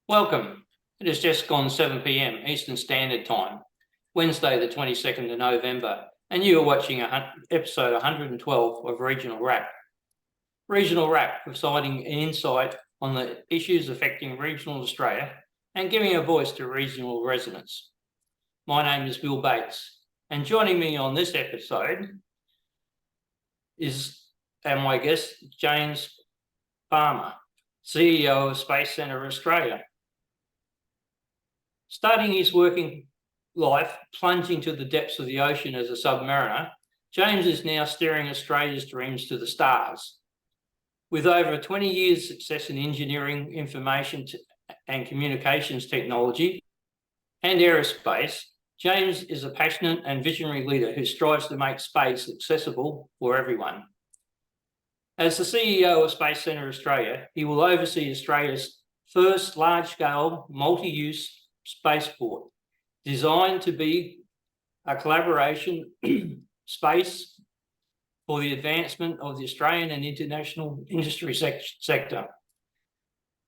Welcome. It has just gone 7 p.m. Eastern Standard Time, Wednesday, the 22nd of November, and you are watching episode 112 of Regional Wrap. Regional Wrap, providing an insight on the issues affecting regional Australia and giving a voice to regional residents. My name is Bill Bates, and joining me on this episode is my guest, James Farmer, CEO of Space Centre Australia. Starting his working life plunging to the depths of the ocean as a submariner, James is now steering Australia's dreams to the stars. With over 20 years' success in engineering, information and communications technology and aerospace, James is a passionate and visionary leader who strives to make space accessible for everyone. As the CEO of Space Centre Australia, he will oversee Australia's first large-scale, multi-use spaceport, designed to be a collaboration space for the advancement of the Australian and international industry sector.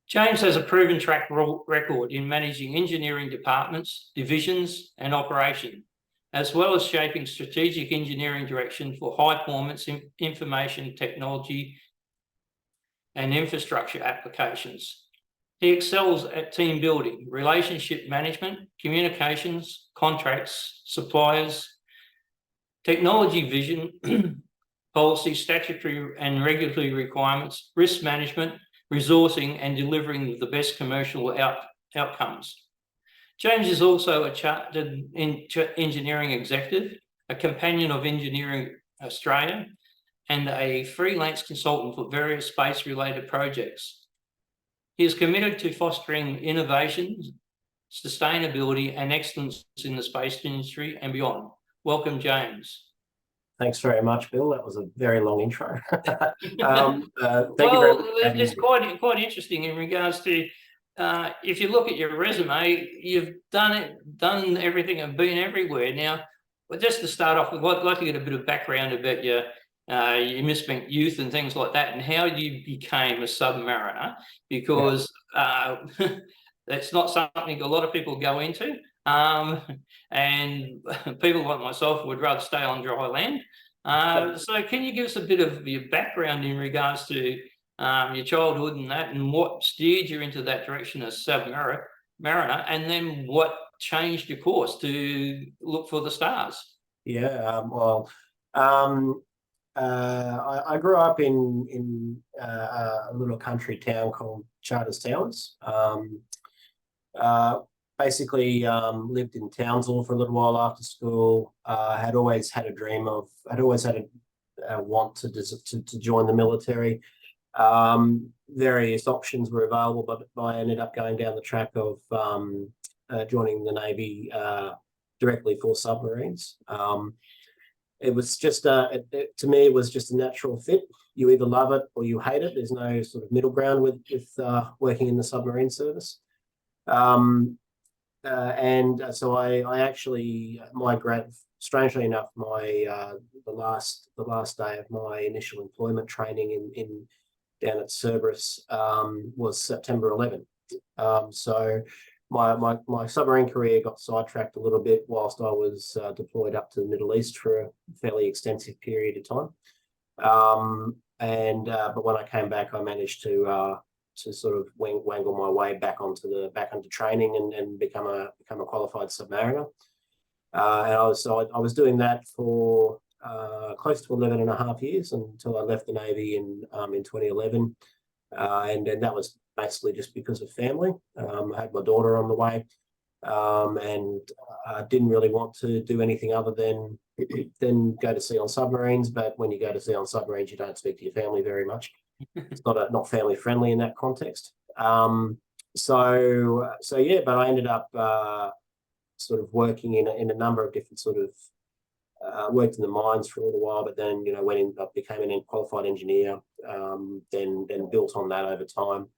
James has a proven track record in managing engineering departments, divisions, and operation, as well as shaping strategic engineering direction for high-performance information technology and infrastructure applications. He excels at team building, relationship management, communications, contracts, suppliers, technology vision, policy, statutory and regulatory requirements, risk management, resourcing, and delivering the best commercial outcomes. James is also a chartered engineering executive, a companion of Engineering Australia, and a freelance consultant for various space-related projects. He is committed to fostering innovation, sustainability, and excellence in the space industry and beyond. Welcome, James. Thanks very much, Bill. That was a very long intro. Thank you very much. It's quite interesting in regards to if you look at your resume, you've done everything and been everywhere. Now, but just to start off, I'd like to get a bit of background about your misspent youth and things like that, and how you became a submariner, because that's not something a lot of people go into, and people like myself would rather stay on dry land. So can you give us a bit of your background in regards to your childhood and that, and what steered you into that direction as submariner, and then what changed your course to look for the stars? I grew up in a little country town called Charters Towers. Basically lived in Townsville for a little while after school. Had always had a want to join the military. Various options were available, but I ended up going down the track of joining the Navy directly for submarines. It was just to me, it was just a natural fit. You either love it or you hate it. There's no sort of middle ground with working in the submarine service. And so I actually, strangely enough, the last day of my initial employment training down at Cerberus was September 11th. So my submarine career got sidetracked a little bit whilst I was deployed up to the Middle East for a fairly extensive period of time. But when I came back, I managed to sort of wangle my way back onto training and become a qualified submariner. And I was doing that for close to 11 and a half years until I left the Navy in 2011. And that was basically just because of family. I had my daughter on the way, and I didn't really want to do anything other than go to sea on submarines. But when you go to sea on submarines, you don't speak to your family very much. It's not family friendly in that context. But I ended up sort of working in a number of different sort of worked in the mines for a little while, but then became a qualified engineer. Then built on that over time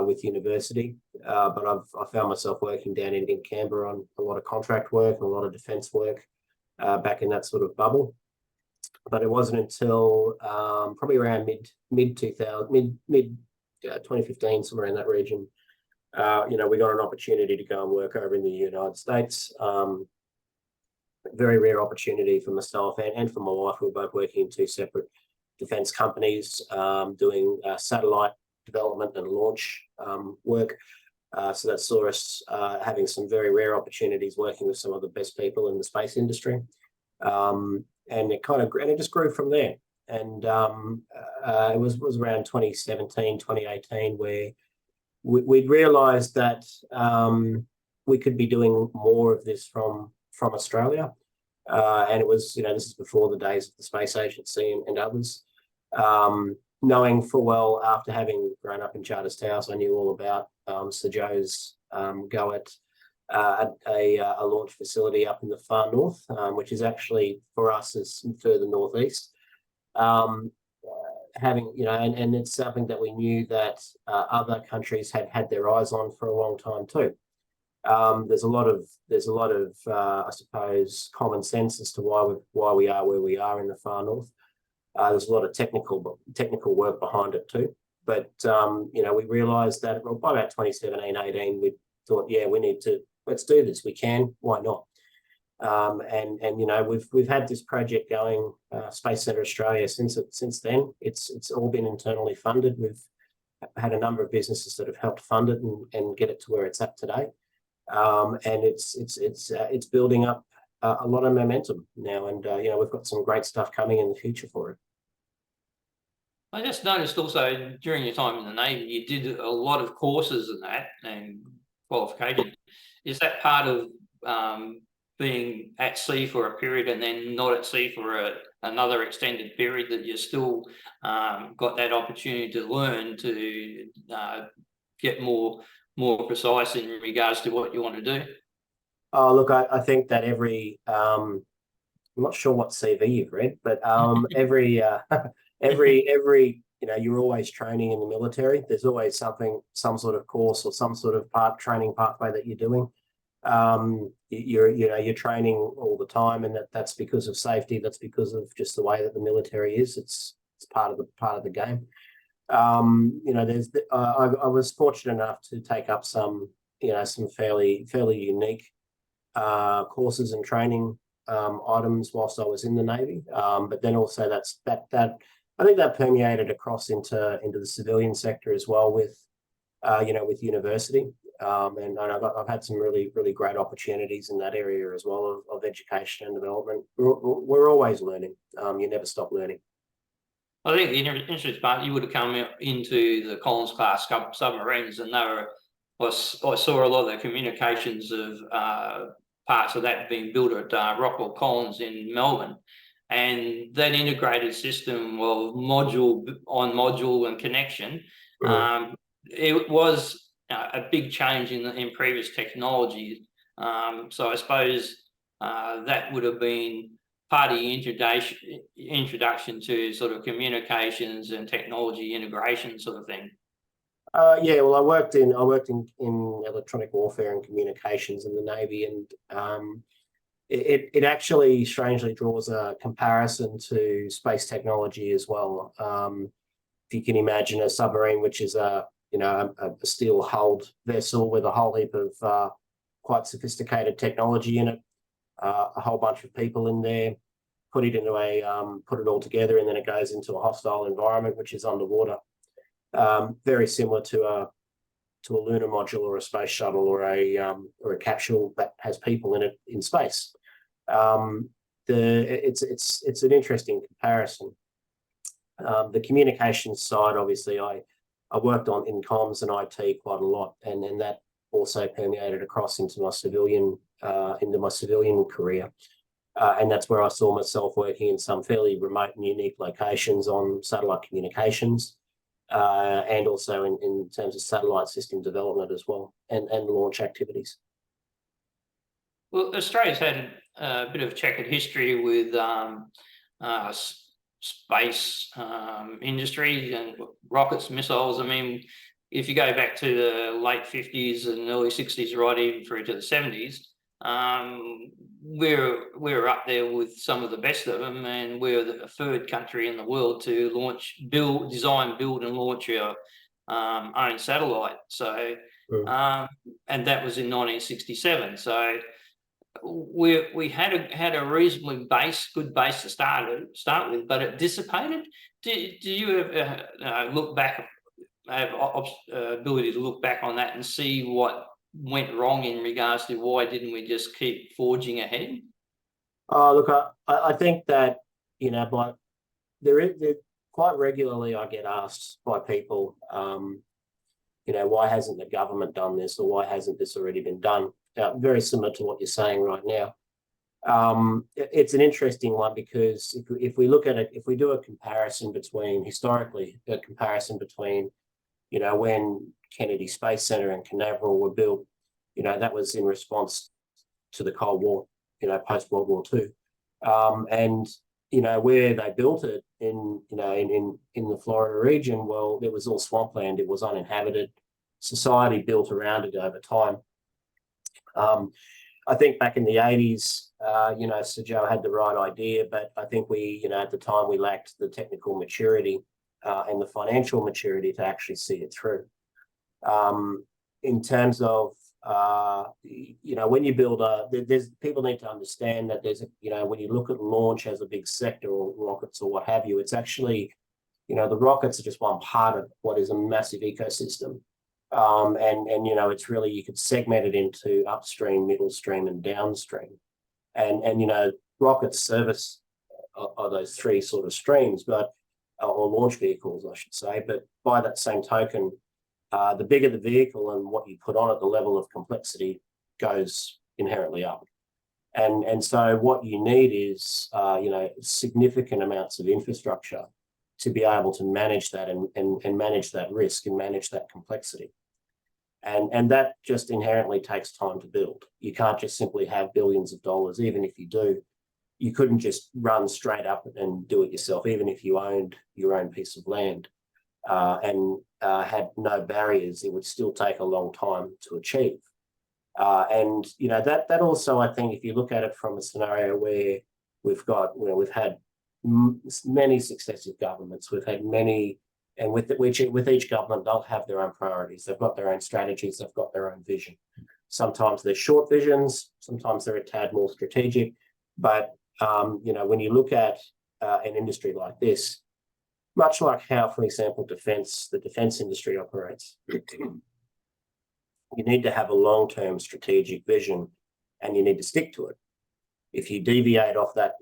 with university. But I found myself working down in Canberra on a lot of contract work and a lot of defence work back in that sort of bubble. But it wasn't until probably around mid 2015, somewhere in that region, we got an opportunity to go and work over in the United States. Very rare opportunity for myself and for my wife. We were both working in two separate defence companies, doing satellite development and launch work. So that saw us having some very rare opportunities working with some of the best people in the space industry. And it just grew from there. And it was around 2017, 2018 where we'd realised that we could be doing more of this from Australia. And it was, this is before the days of the space agency and others. Knowing full well, after having grown up in Charters House, I knew all about Sir Joe's go at a launch facility up in the far north, which is actually for us is further northeast. Having, and it's something that we knew that other countries had their eyes on for a long time too. There's a lot of I suppose common sense as to why we are where we are in the far north. There's a lot of technical work behind it too. But we realised that by about 2017, 18, we thought, yeah, let's do this. We can. Why not? We've had this project going, Space Centre Australia, since then. It's all been internally funded. We've had a number of businesses that have helped fund it and get it to where it's at today. And it's building up a lot of momentum now, and we've got some great stuff coming in the future for it. I just noticed also during your time in the Navy, you did a lot of courses and qualification. Is that part of being at sea for a period and then not at sea for another extended period, that you still got that opportunity to learn to get more precise in regards to what you want to do? Oh, look, I think that I'm not sure what CV you've read, but every you're always training in the military. There's always some sort of course or some sort of training pathway that you're doing. You're training all the time, and that's because of safety. That's because of just the way that the military is. It's part of the game. I was fortunate enough to take up some fairly unique courses and training items whilst I was in the Navy. But then also that I think that permeated across into the civilian sector as well with university. And I've had some really, really great opportunities in that area as well of education and development. We're always learning. You never stop learning. I think the interesting part, you would have come into the Collins class submarines, and I saw a lot of the communications of parts of that being built at Rockwell Collins in Melbourne, and that integrated system of module on module and connection. It was a big change in previous technology. So I suppose that would have been part of the introduction to sort of communications and technology integration sort of thing. Yeah, well, I worked in electronic warfare and communications in the Navy, and it actually strangely draws a comparison to space technology as well. If you can imagine a submarine, which is a steel hulled vessel with a whole heap of quite sophisticated technology in it, a whole bunch of people in there, put it all together, and then it goes into a hostile environment, which is underwater. Very similar to a lunar module or a space shuttle or a capsule that has people in it in space. It's an interesting comparison. The communications side, obviously, I worked in comms and IT quite a lot, and that also permeated across into my civilian career. And that's where I saw myself working in some fairly remote and unique locations on satellite communications, and also in terms of satellite system development as well, and launch activities. Well, Australia's had a bit of checkered history with space industry and rockets, missiles. I mean, if you go back to the late 50s and early 60s, right even through to the 70s, we're up there with some of the best of them, and we're the third country in the world to design, build, and launch our own satellite. So and that was in 1967. So we had a reasonably good base to start with, but it dissipated. Do you ever look back, have ability to look back on that and see what went wrong in regards to why didn't we just keep forging ahead? Look, I think that, but there quite regularly I get asked by people, why hasn't the government done this, or why hasn't this already been done? Very similar to what you're saying right now. It's an interesting one, because if we look at it, if we do a comparison between when Kennedy Space Center and Canaveral were built, that was in response to the Cold War, post World War II, and where they built it in the Florida region, well, it was all swampland. It was uninhabited. Society built around it over time. I think back in the 80s, Sir Joe had the right idea, but I think at the time we lacked the technical maturity and the financial maturity to actually see it through. In terms of, when you build people need to understand that when you look at launch as a big sector, or rockets or what have you, it's actually, the rockets are just one part of what is a massive ecosystem. It's really, you could segment it into upstream, middle stream, and downstream. And rockets service are those three sort of streams, or launch vehicles, I should say. But by that same token, the bigger the vehicle and what you put on it, the level of complexity goes inherently up. And so what you need is, significant amounts of infrastructure to be able to manage that and manage that risk and manage that complexity. And that just inherently takes time to build. You can't just simply have billions of dollars. Even if you do, you couldn't just run straight up and do it yourself, even if you owned your own piece of land and had no barriers. It would still take a long time to achieve. That also, I think, if you look at it from a scenario where we've had many successive governments, we've had many. And with each government, they'll have their own priorities. They've got their own strategies. They've got their own vision. Sometimes they're short visions. Sometimes they're a tad more strategic. But when you look at an industry like this, much like how, for example, the defense industry operates, you need to have a long-term strategic vision, and you need to stick to it. If you deviate off that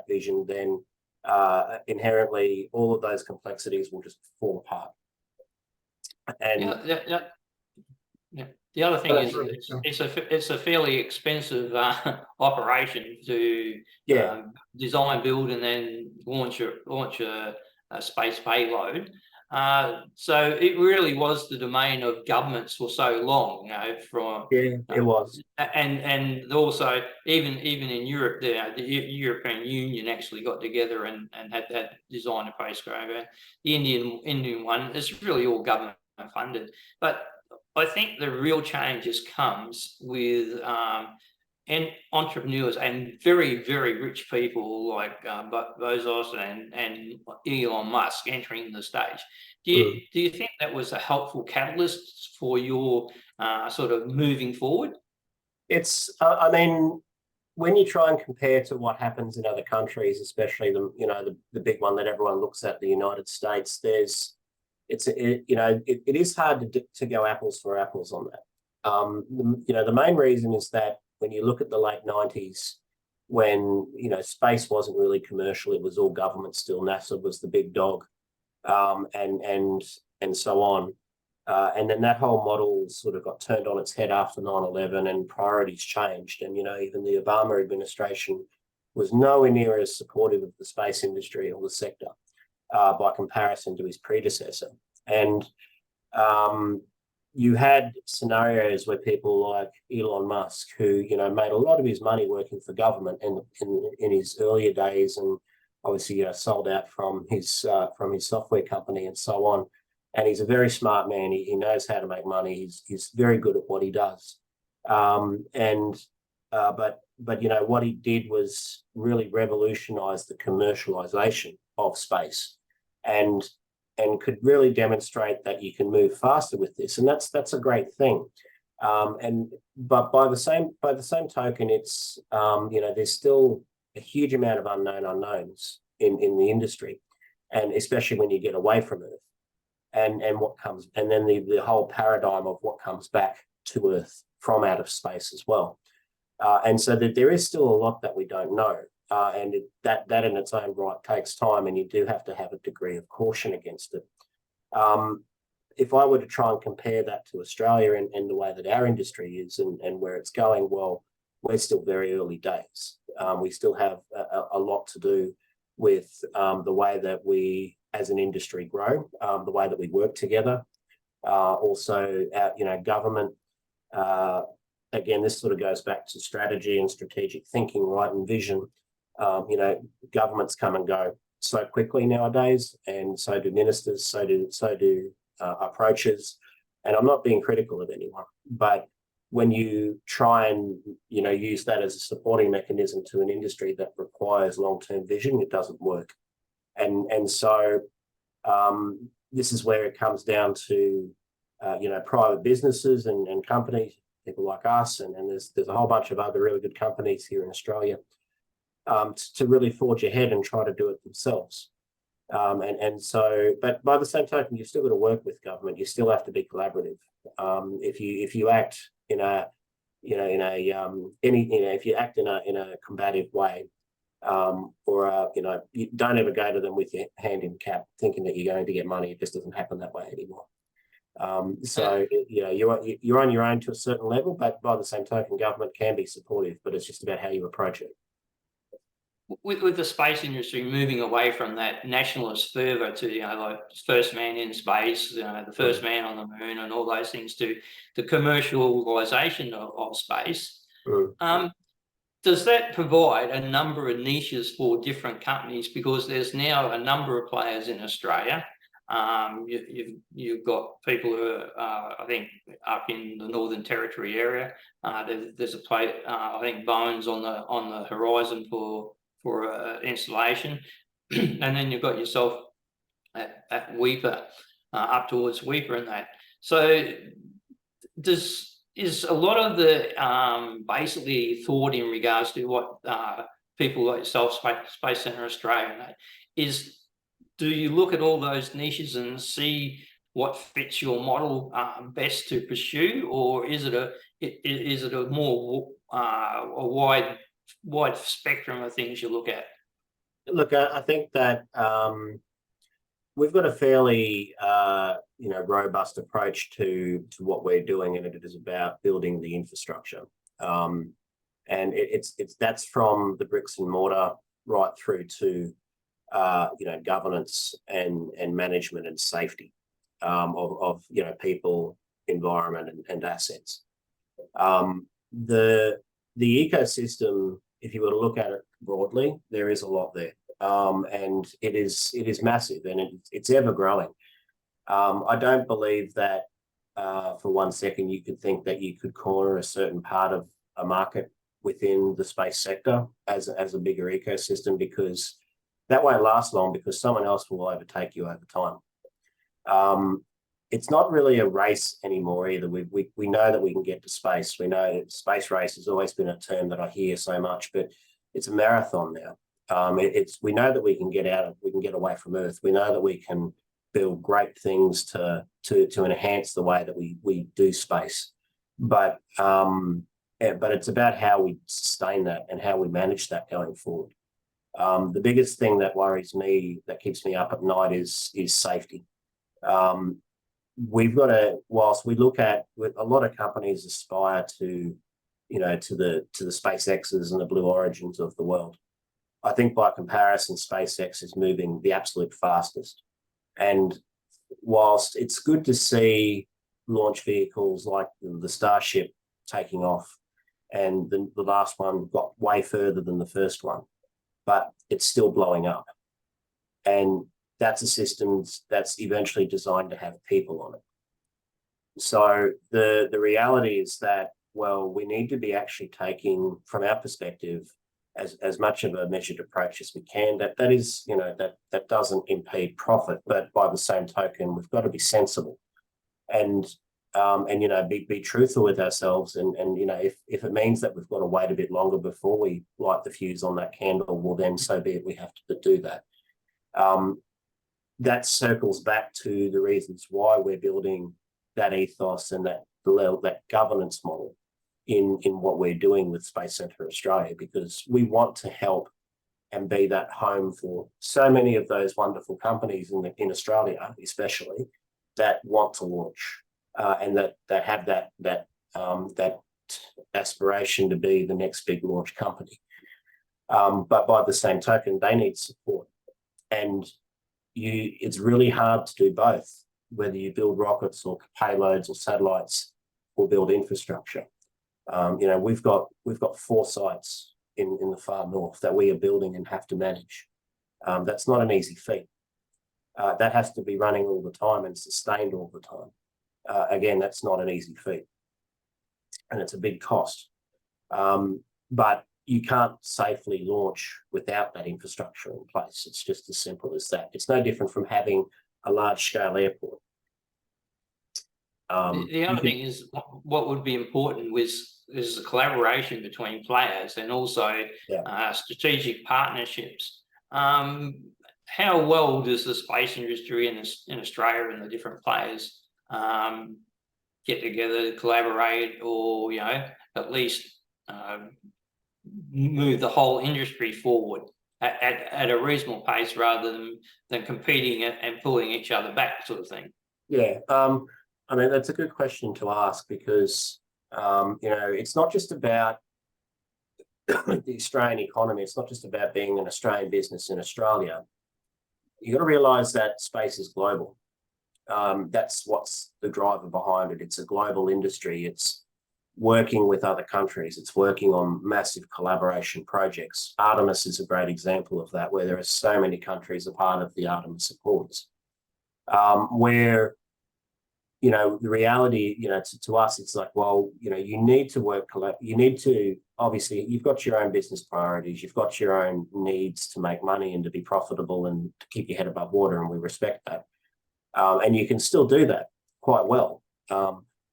vision, then inherently all of those complexities will just fall apart. And the other thing is it's a fairly expensive operation to design, build, and then launch a space payload. So it really was the domain of governments for so long, it was. And also even in Europe, the European Union actually got together and had that design a space program. The Indian one is really all government funded. But I think the real change just comes with and entrepreneurs and very, very rich people like Bezos and Elon Musk entering the stage. Do you think that was a helpful catalyst for your sort of moving forward? It's, when you try and compare to what happens in other countries, especially the big one that everyone looks at, the United States, it is hard to go apples for apples on that. The main reason is that when you look at the late 90s, when space wasn't really commercial, it was all government still. NASA was the big dog, and so on. And then that whole model sort of got turned on its head after 9/11, and priorities changed. And even the Obama administration was nowhere near as supportive of the space industry or the sector by comparison to his predecessor. And you had scenarios where people like Elon Musk, who made a lot of his money working for government in his earlier days, and obviously sold out from his software company and so on. And he's a very smart man. He knows how to make money. He's very good at what he does. But what he did was really revolutionize the commercialization of space. And could really demonstrate that you can move faster with this, and that's a great thing. But by the same token, it's there's still a huge amount of unknowns in the industry, and especially when you get away from Earth, and what comes, and then the whole paradigm of what comes back to Earth from out of space as well. And so that there is still a lot that we don't know, and that in its own right takes time, and you do have to have a degree of caution against it. If I were to try and compare that to Australia and the way that our industry is and where it's going, well, we're still very early days. We still have a lot to do with the way that we as an industry grow, the way that we work together. Also, government, again, this sort of goes back to strategy and strategic thinking, right, and vision. Governments come and go so quickly nowadays, and so do ministers, so do approaches. And I'm not being critical of anyone, but when you try and use that as a supporting mechanism to an industry that requires long-term vision, it doesn't work. And so this is where it comes down to private businesses and companies, people like us, and there's a whole bunch of other really good companies here in Australia, to really forge ahead and try to do it themselves. So, but by the same token, you've still got to work with government. You still have to be collaborative. If you act in a combative way, or you don't ever go to them with your hand in cap, thinking that you're going to get money. It just doesn't happen that way anymore. So you're on your own to a certain level, but by the same token, government can be supportive, but it's just about how you approach it. With the space industry moving away from that nationalist fervour to like first man in space, the first man on the moon, and all those things, to the commercialisation of space, does that provide a number of niches for different companies? Because there's now a number of players in Australia. You've got people who are, I think, up in the Northern Territory area. There's a place, I think, Bones on the horizon for installation, and then you've got yourself at Weeper, up towards Weeper and that. So is a lot of the basically thought in regards to what people like yourself, Space Centre Australia, is, do you look at all those niches and see what fits your model best to pursue, or is it a more a wide spectrum of things you look at? Look, I think that we've got a fairly robust approach to what we're doing, and it is about building the infrastructure. And that's from the bricks and mortar right through to governance and management and safety of people, environment, and assets. The ecosystem, if you were to look at it broadly, there is a lot there, and it is massive, and it's ever growing. I don't believe that for one second you could think that you could corner a certain part of a market within the space sector as a bigger ecosystem, because that won't last long, because someone else will overtake you over time. It's not really a race anymore either. We know that we can get to space. We know that space race has always been a term that I hear so much, but it's a marathon now. We know that we can get away from Earth. We know that we can build great things to enhance the way that we do space. But it's about how we sustain that and how we manage that going forward. The biggest thing that worries me, that keeps me up at night, is safety. We've got to, whilst we look at, with a lot of companies aspire to the SpaceXs and the Blue Origins of the world. I think by comparison, SpaceX is moving the absolute fastest. And whilst it's good to see launch vehicles like the Starship taking off, and the last one got way further than the first one, but it's still blowing up. And that's a system that's eventually designed to have people on it. So the reality is that, well, we need to be actually taking, from our perspective, as much of a measured approach as we can. That is, you know, that doesn't impede profit, but by the same token, we've got to be sensible and you know, be truthful with ourselves. And you know, if it means that we've got to wait a bit longer before we light the fuse on that candle, well then so be it. We have to do that. That circles back to the reasons why we're building that ethos and that governance model in what we're doing with Space Centre Australia, because we want to help and be that home for so many of those wonderful companies in Australia, especially, that want to launch and that have that aspiration to be the next big launch company. But by the same token, they need support, and it's really hard to do both, whether you build rockets or payloads or satellites or build infrastructure. You know, we've got 4 sites in the far north that we are building and have to manage. That's not an easy feat. That has to be running all the time and sustained all the time. Again, that's not an easy feat, and it's a big cost. But you can't safely launch without that infrastructure in place. It's just as simple as that. It's no different from having a large-scale airport. The other thing is, what would be important is the collaboration between players and also strategic partnerships. How well does the space industry in Australia and the different players get together to collaborate, or, you know, at least move the whole industry forward at a reasonable pace rather than competing and pulling each other back, sort of thing? Yeah, I mean, that's a good question to ask, because you know, it's not just about the Australian economy. It's not just about being an Australian business in Australia. You've got to realise that space is global. That's what's the driver behind it. It's a global industry. It's working with other countries. It's working on massive collaboration projects. Artemis is a great example of that, where there are so many countries a part of the Artemis Accords, where, you know, the reality, you know, to us, it's like, well, you know, you need to work, you need to, obviously, you've got your own business priorities, you've got your own needs to make money and to be profitable and to keep your head above water, and we respect that. And you can still do that quite well,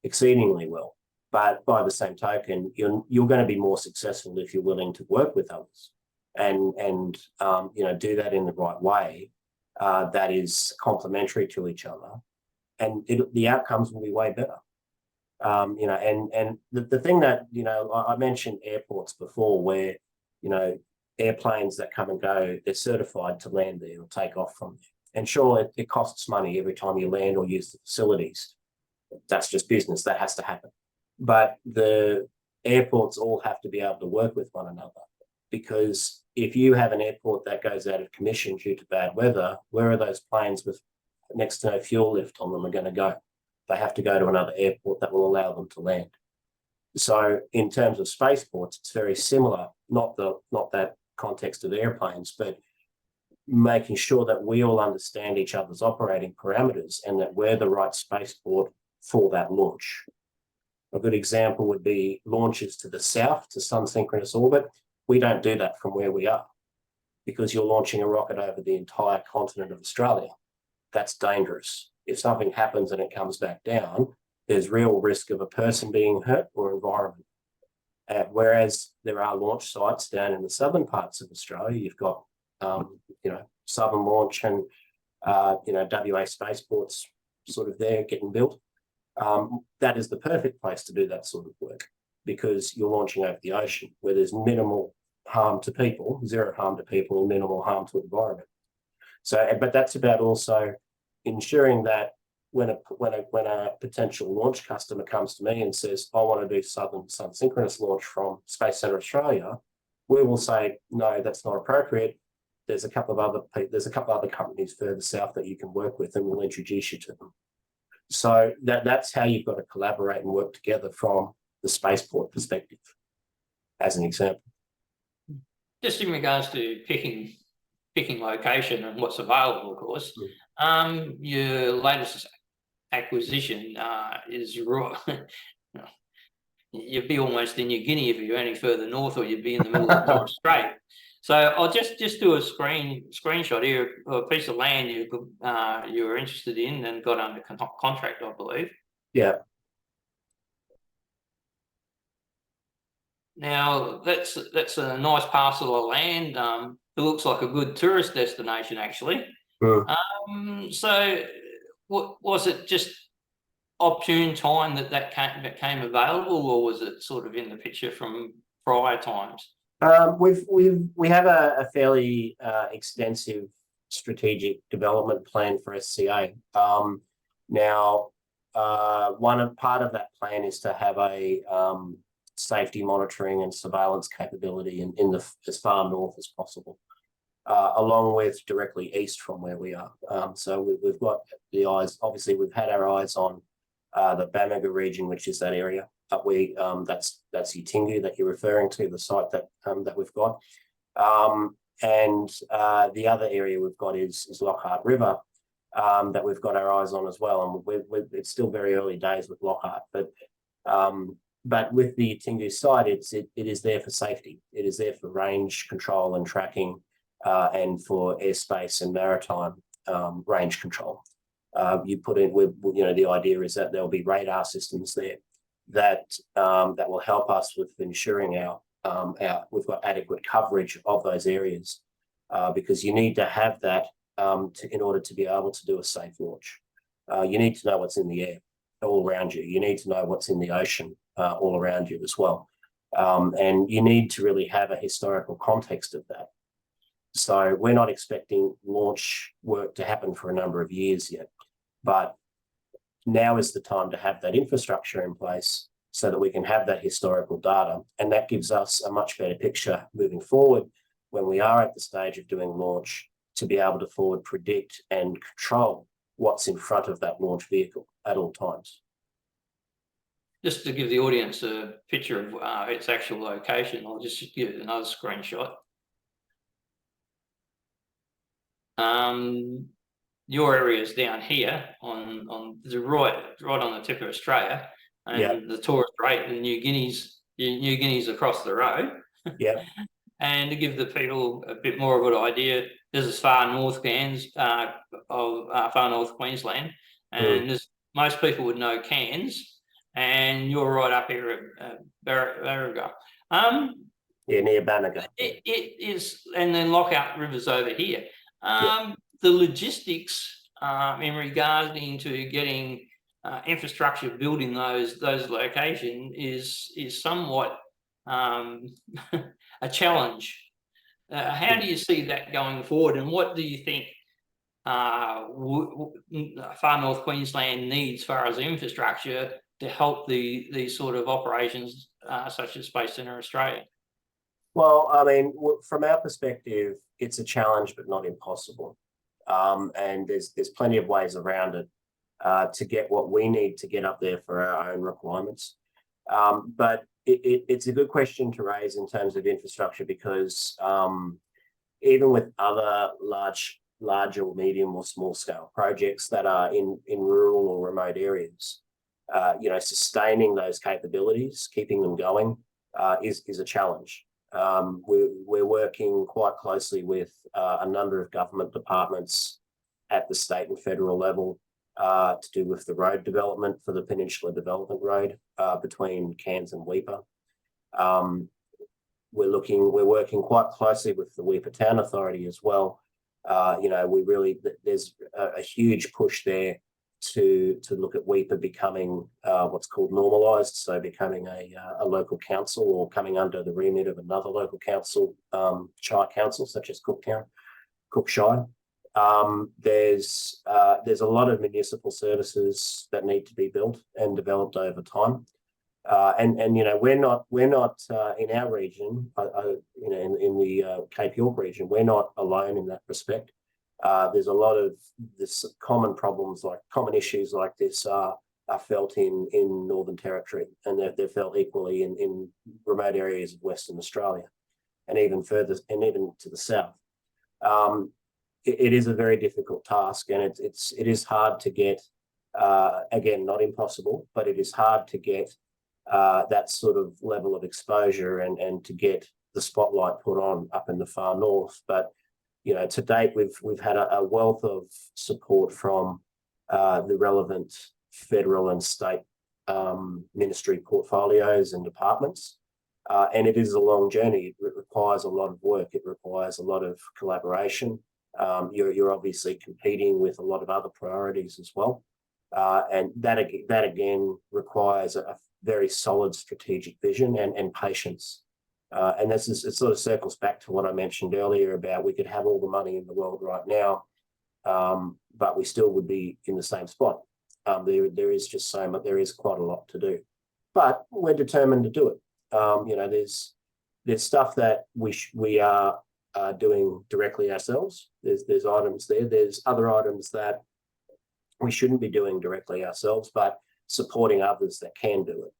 exceedingly well. But by the same token, you're going to be more successful if you're willing to work with others and you know, do that in the right way that is complementary to each other, and the outcomes will be way better. You know, and the thing that, you know, I mentioned airports before, where, you know, airplanes that come and go, they're certified to land there or take off from there. And sure, it costs money every time you land or use the facilities. That's just business. That has to happen. But the airports all have to be able to work with one another, because if you have an airport that goes out of commission due to bad weather, where are those planes with next to no fuel lift on them are going to go? They have to go to another airport that will allow them to land. So in terms of spaceports, it's very similar, not that context of airplanes, but making sure that we all understand each other's operating parameters and that we're the right spaceport for that launch. A good example would be launches to the south to sun synchronous orbit. We don't do that from where we are, because you're launching a rocket over the entire continent of Australia. That's dangerous. If something happens and it comes back down, there's real risk of a person being hurt or environment. Whereas there are launch sites down in the southern parts of Australia, you've got you know, Southern Launch and you know, WA Spaceport's sort of there getting built. That is the perfect place to do that sort of work, because you're launching over the ocean where there's minimal harm to people, zero harm to people, and minimal harm to environment. So, but that's about also ensuring that when a potential launch customer comes to me and says, I want to do Southern Sun Synchronous launch from Space Centre Australia, we will say, no, that's not appropriate. There's a couple of other companies further south that you can work with, and we'll introduce you to them. So that's how you've got to collaborate and work together from the spaceport perspective, as an example. Just in regards to picking location and what's available, of course, your latest acquisition is you'd be almost in New Guinea if you're any further north, or you'd be in the middle of Torres Strait. So I'll just do a screenshot here of a piece of land you were interested in and got under contract, I believe. Yeah. Now that's a nice parcel of land. It looks like a good tourist destination, actually. So what was it, just opportune time that came available, or was it sort of in the picture from prior times? We have a fairly extensive strategic development plan for SCA. Now, part of that plan is to have a safety monitoring and surveillance capability in the as far north as possible, along with directly east from where we are. So we've got the eyes. Obviously, we've had our eyes on the Bamaga region, which is that area. But that's Utingu that you're referring to, the site that we've got. And the other area we've got is Lockhart River, that we've got our eyes on as well. And it's still very early days with Lockhart, but with the Utingu site, it is there for safety. It is there for range control and tracking, and for airspace and maritime range control. You put in, the idea is that there'll be radar systems there that will help us with ensuring we've got adequate coverage of those areas, because you need to have that in order to be able to do a safe launch. You need to know what's in the air all around you. You need to know what's in the ocean all around you as well. And you need to really have a historical context of that. So we're not expecting launch work to happen for a number of years yet, but now is the time to have that infrastructure in place so that we can have that historical data. And that gives us a much better picture moving forward when we are at the stage of doing launch, to be able to forward predict and control what's in front of that launch vehicle at all times. Just to give the audience a picture of its actual location, I'll just give it another screenshot. Your area is down here on the right on the tip of Australia, and the Torres Strait and New Guinea's across the road. Yeah. And to give the people a bit more of an idea, this is far north far north Queensland, and most people would know Cairns, and you're right up here at Barraga. Near Bamaga. It is, and then Lockhart River's over here. The logistics in regarding to getting infrastructure built in those locations is somewhat a challenge. How do you see that going forward, and what do you think far north Queensland needs as far as infrastructure to help these sort of operations such as Space Centre Australia? Well, I mean, from our perspective, it's a challenge, but not impossible. And there's plenty of ways around it to get what we need to get up there for our own requirements. But it's a good question to raise in terms of infrastructure, because even with other large or medium or small scale projects that are in rural or remote areas, sustaining those capabilities, keeping them going, is a challenge. We're working quite closely with a number of government departments at the state and federal level to do with the road development for the Peninsula Development Road between Cairns and Weipa. We're working quite closely with the Weipa Town Authority as well. There's a huge push there to look at Weipa becoming what's called normalised, so becoming a local council, or coming under the remit of another local council, shire council, such as Cook Shire. There's a lot of municipal services that need to be built and developed over time. We're not in our region, in the Cape York region, we're not alone in that respect. There's a lot of this common issues like this are felt in Northern Territory, and they're felt equally in remote areas of Western Australia, and even further, and even to the south. It is a very difficult task, and it is hard to get, again, not impossible, but it is hard to get that sort of level of exposure and to get the spotlight put on up in the far north. But to date, we've had a wealth of support from the relevant federal and state ministry portfolios and departments. And it is a long journey. It requires a lot of work. It requires a lot of collaboration. You're obviously competing with a lot of other priorities as well. And that again requires a very solid strategic vision and patience. And it sort of circles back to what I mentioned earlier about we could have all the money in the world right now, but we still would be in the same spot. There is just so much, there is quite a lot to do, but we're determined to do it. There's stuff that we are doing directly ourselves. There's items there. There's other items that we shouldn't be doing directly ourselves, but supporting others that can do it.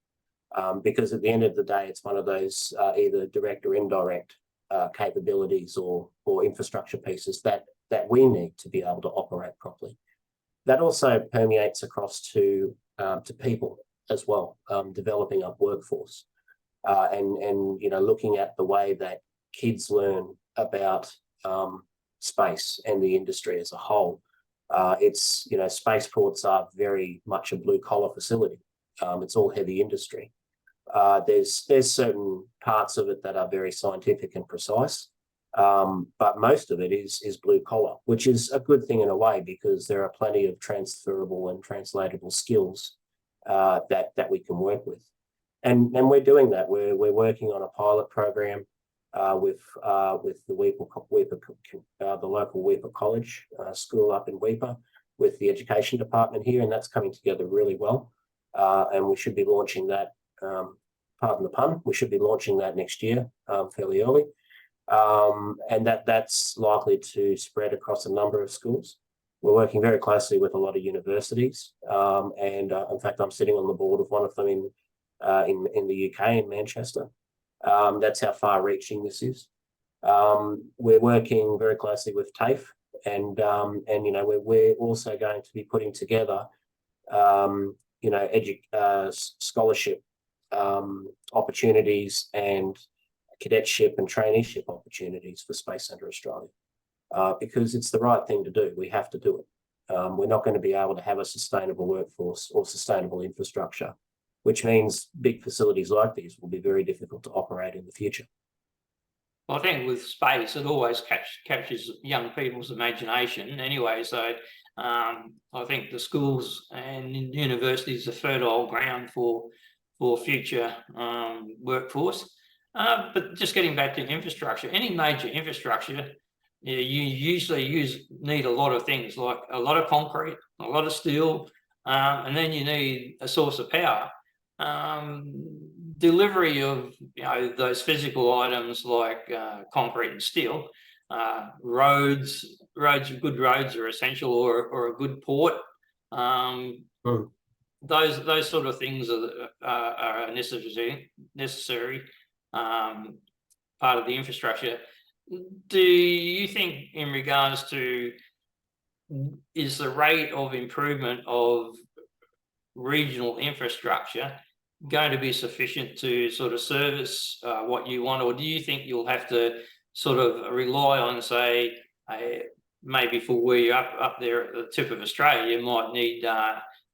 Because at the end of the day, it's one of those either direct or indirect capabilities or infrastructure pieces that we need to be able to operate properly. That also permeates across to people as well, developing our workforce and looking at the way that kids learn about space and the industry as a whole. Spaceports are very much a blue collar facility. It's all heavy industry. There's certain parts of it that are very scientific and precise, but most of it is blue collar, which is a good thing in a way because there are plenty of transferable and translatable skills that we can work with, and we're doing that. We're working on a pilot program with the the local Weipa College school up in Weipa, with the education department here, and that's coming together really well. And we should be launching that. Pardon the pun. We should be launching that next year, fairly early, and that's likely to spread across a number of schools. We're working very closely with a lot of universities, and in fact, I'm sitting on the board of one of them in the UK, in Manchester. That's how far-reaching this is. We're working very closely with TAFE, and we're also going to be putting together, scholarship opportunities and cadetship and traineeship opportunities for Space Centre Australia, because it's the right thing to do. We have to do it. We're not going to be able to have a sustainable workforce or sustainable infrastructure, which means big facilities like these will be very difficult to operate in the future. Well, I think with space, it always captures young people's imagination anyway. So I think the schools and universities are fertile ground for future workforce. But just getting back to infrastructure, any major infrastructure, you usually need a lot of things, like a lot of concrete, a lot of steel, and then you need a source of power. Delivery of those physical items like concrete and steel, roads, good roads are essential, or a good port. Those sort of things are necessary part of the infrastructure. Do you think, in regards to, is the rate of improvement of regional infrastructure going to be sufficient to sort of service what you want, or do you think you'll have to sort of rely on, say, maybe for where you're up there at the tip of Australia, you might need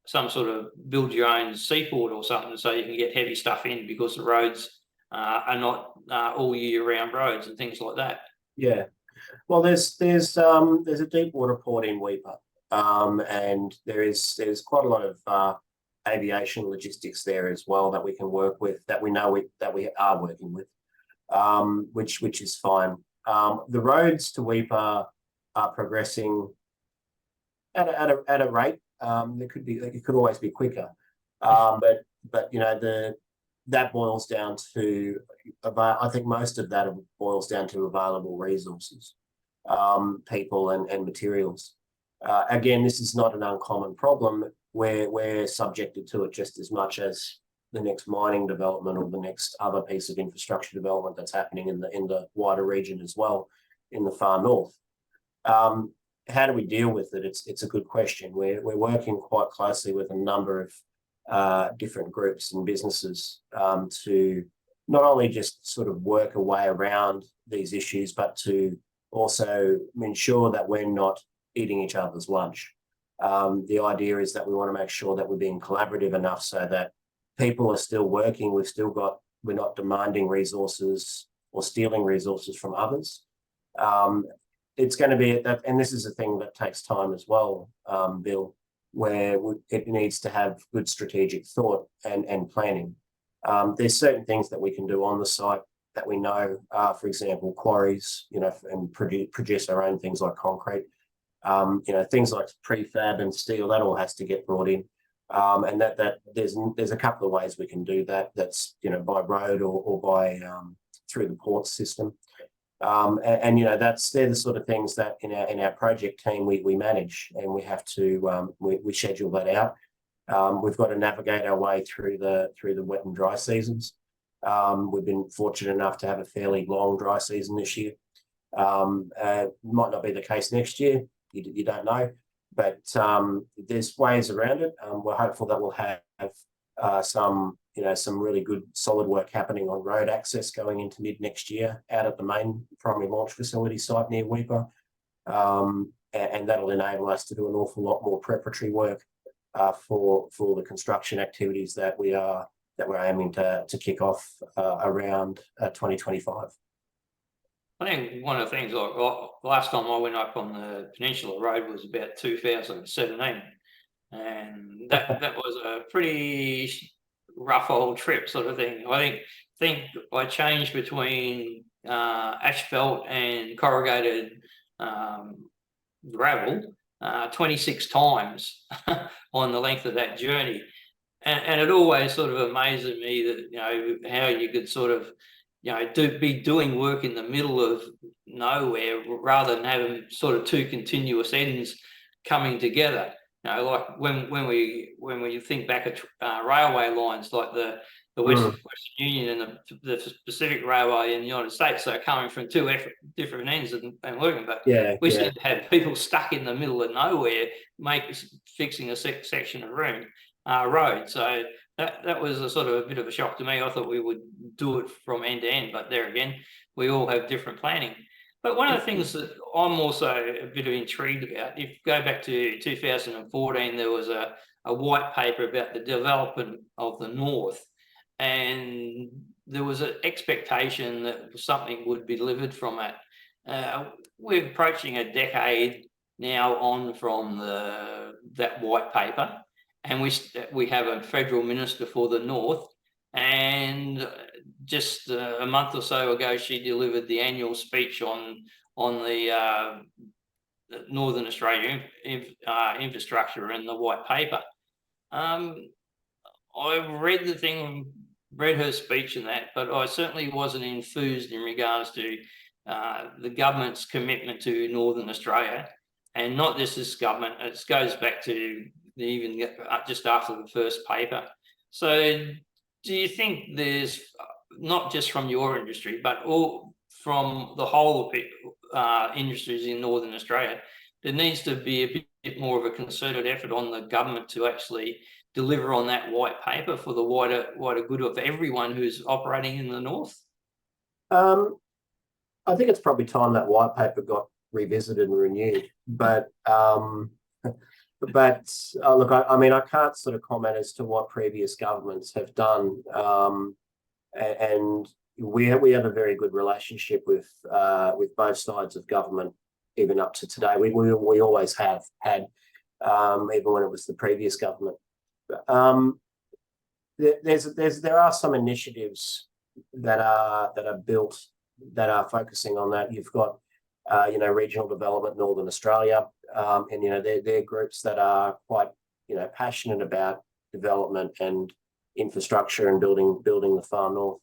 some sort of build your own seaport or something, so you can get heavy stuff in, because the roads are not all year round roads and things like that? Yeah, well, there's a deep water port in Weipa, and there's quite a lot of aviation logistics there as well that we can work with, that we are working with, which is fine. The roads to Weipa are progressing at a rate. It could always be quicker, but that boils down to I think most of that boils down to available resources, people and materials. Again, this is not an uncommon problem. We're subjected to it just as much as the next mining development or the next other piece of infrastructure development that's happening in the wider region as well, in the far north. How do we deal with it? It's a good question. We're working quite closely with a number of different groups and businesses to not only just sort of work a way around these issues, but to also ensure that we're not eating each other's lunch. The idea is that we want to make sure that we're being collaborative enough so that people are still working. We're not demanding resources or stealing resources from others. It's going to be that, and this is a thing that takes time as well, Bill, where it needs to have good strategic thought and planning. There's certain things that we can do on the site that we know, for example, quarries, and produce our own things like concrete. Things like prefab and steel, that all has to get brought in. And that there's a couple of ways we can do that. That's, by road or by through the port system. They're the sort of things that in our project team we manage, and we have to we schedule that out. We've got to navigate our way through the wet and dry seasons. We've been fortunate enough to have a fairly long dry season this year. Might not be the case next year. You don't know, but there's ways around it. We're hopeful that we'll have some really good solid work happening on road access going into mid next year out at the main primary launch facility site near Woomera, and that'll enable us to do an awful lot more preparatory work for the construction activities that we're aiming to kick off around 2025. I think one of the things, like last time I went up on the Peninsula Road was about 2017, and that was a pretty rough old trip sort of thing. I think I changed between asphalt and corrugated gravel 26 times on the length of that journey, and it always sort of amazes me that how you could sort of be doing work in the middle of nowhere rather than having sort of two continuous ends coming together. Like when we think back at railway lines like the Western Union and the Pacific Railway in the United States, they're coming from two different ends and working. But we seem to have people stuck in the middle of nowhere, fixing a section of road. So that was a sort of a bit of a shock to me. I thought we would do it from end to end, but there again, we all have different planning. But one of the things that I'm also a bit intrigued about, if you go back to 2014, there was a white paper about the development of the North, and there was an expectation that something would be delivered from it. We're approaching a decade now on from that white paper, and we have a federal minister for the North, and just a month or so ago, she delivered the annual speech on the Northern Australia infrastructure and the white paper. I read her speech and that, but I certainly wasn't enthused in regards to the government's commitment to Northern Australia, and not just this government. It goes back to even just after the first paper. So do you think there's, not just from your industry, but all from the whole of industries in Northern Australia, there needs to be a bit more of a concerted effort on the government to actually deliver on that white paper for the wider good of everyone who's operating in the North? I think it's probably time that white paper got revisited and renewed, but look, I can't sort of comment as to what previous governments have done, and we have a very good relationship with both sides of government, even up to today. We always have had, even when it was the previous government. There are some initiatives that are built that are focusing on that. You've got Regional Development Northern Australia, and they're groups that are quite passionate about development and infrastructure and building the far north.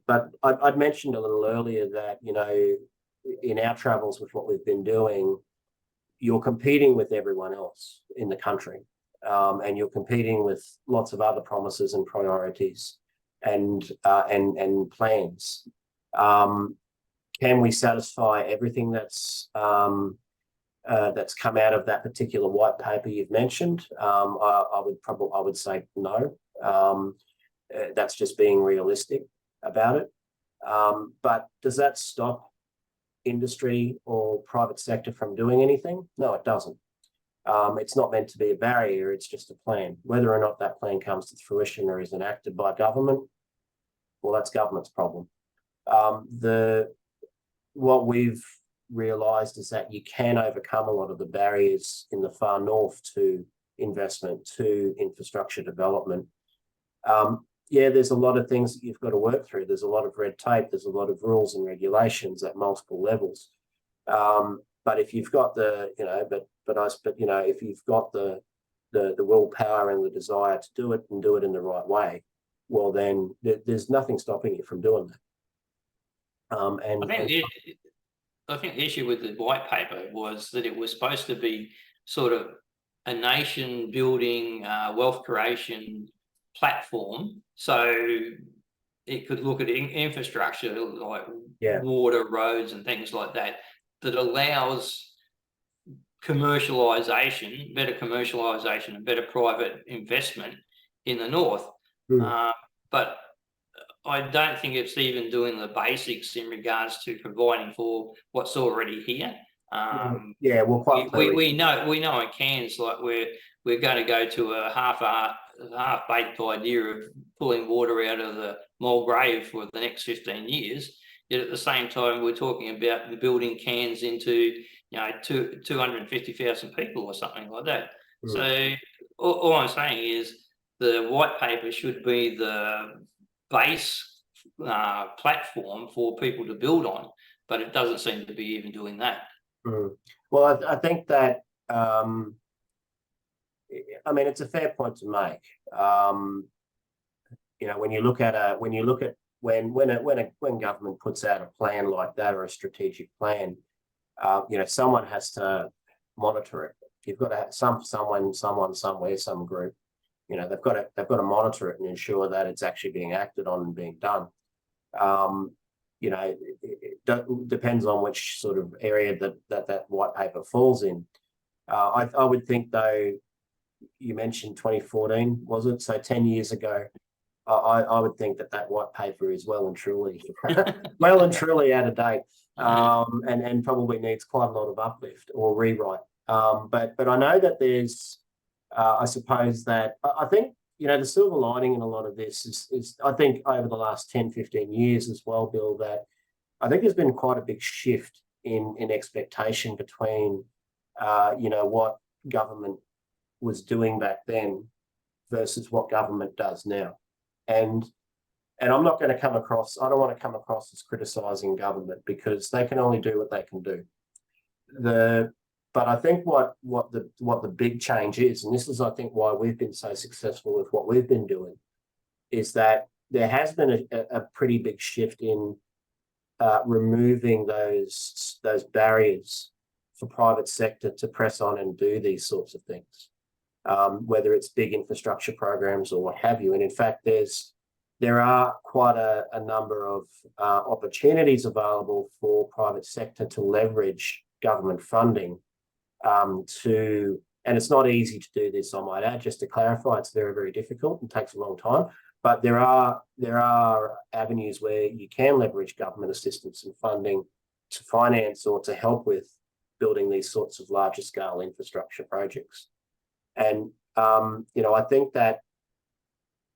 But I'd mentioned a little earlier that in our travels with what we've been doing, you're competing with everyone else in the country, and you're competing with lots of other promises and priorities and plans. Can we satisfy everything that's that's come out of that particular white paper you've mentioned. I would say no. That's just being realistic about it. But does that stop industry or private sector from doing anything? No, it doesn't. It's not meant to be a barrier, it's just a plan. Whether or not that plan comes to fruition or is enacted by government, well, that's government's problem. What we've realised is that you can overcome a lot of the barriers in the far north to investment, to infrastructure development. Yeah, there's a lot of things that you've got to work through. There's a lot of red tape. There's a lot of rules and regulations at multiple levels. But if you've got the, if you've got the willpower and the desire to do it and do it in the right way, well, then there's nothing stopping you from doing that. I think the issue with the white paper was that it was supposed to be sort of a nation building, wealth creation platform, so it could look at infrastructure like water, roads and things like that, that allows commercialisation, better commercialisation and better private investment in the north. But I don't think it's even doing the basics in regards to providing for what's already here. Well, quite clearly. We know in Cairns, like we're going to go to a half-baked idea of pulling water out of the Mulgrave for the next 15 years. Yet at the same time, we're talking about building Cairns into 250,000 people or something like that. So all I'm saying is the white paper should be the base platform for people to build on, but it doesn't seem to be even doing that. Well, I think that it's a fair point to make. When you look at when government puts out a plan like that or a strategic plan, someone has to monitor it. You've got to have someone somewhere, some group. They've got to monitor it and ensure that it's actually being acted on and being done. It depends on which sort of area that white paper falls in. I would think, though, you mentioned 2014, was it? So 10 years ago, I would think that white paper is well and truly out of date, and probably needs quite a lot of uplift or rewrite. But I know that there's, I suppose that I think the silver lining in a lot of this is I think over the last 10, 15 years as well, Bill, that I think there's been quite a big shift in expectation between what government was doing back then versus what government does now. And I'm not going to come across, I don't want to come across as criticising government, because they can only do what they can do. But I think what the big change is, and this is I think why we've been so successful with what we've been doing, is that there has been a pretty big shift in removing those barriers for private sector to press on and do these sorts of things, whether it's big infrastructure programs or what have you. And in fact, there are quite a number of opportunities available for private sector to leverage government funding and it's not easy to do this, I might add. Just to clarify, it's very, very difficult and takes a long time. But there are avenues where you can leverage government assistance and funding to finance or to help with building these sorts of larger scale infrastructure projects. And I think that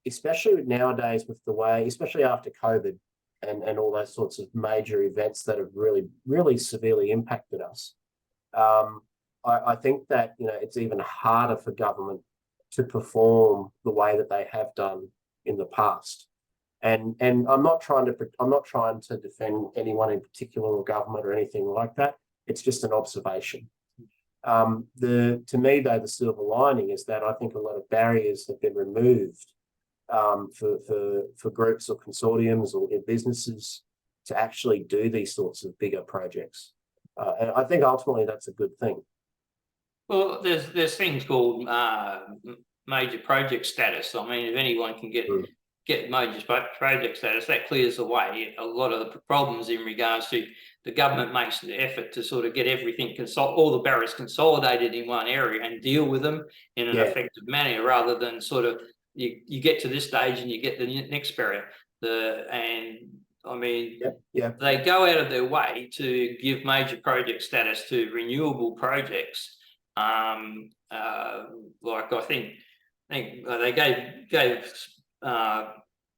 especially nowadays with the way, especially after COVID and all those sorts of major events that have really, really severely impacted us, I think that it's even harder for government to perform the way that they have done in the past. And I'm not trying to defend anyone in particular or government or anything like that. It's just an observation. To me, though, the silver lining is that I think a lot of barriers have been removed for groups or consortiums or businesses to actually do these sorts of bigger projects. And I think ultimately that's a good thing. Well, there's things called major project status. I mean, if anyone can get get major project status, that clears away a lot of the problems in regards to the government makes the effort to sort of get everything, all the barriers consolidated in one area and deal with them in an effective manner, rather than sort of you get to this stage and you get the next barrier. I mean, they go out of their way to give major project status to renewable projects. Like I think they gave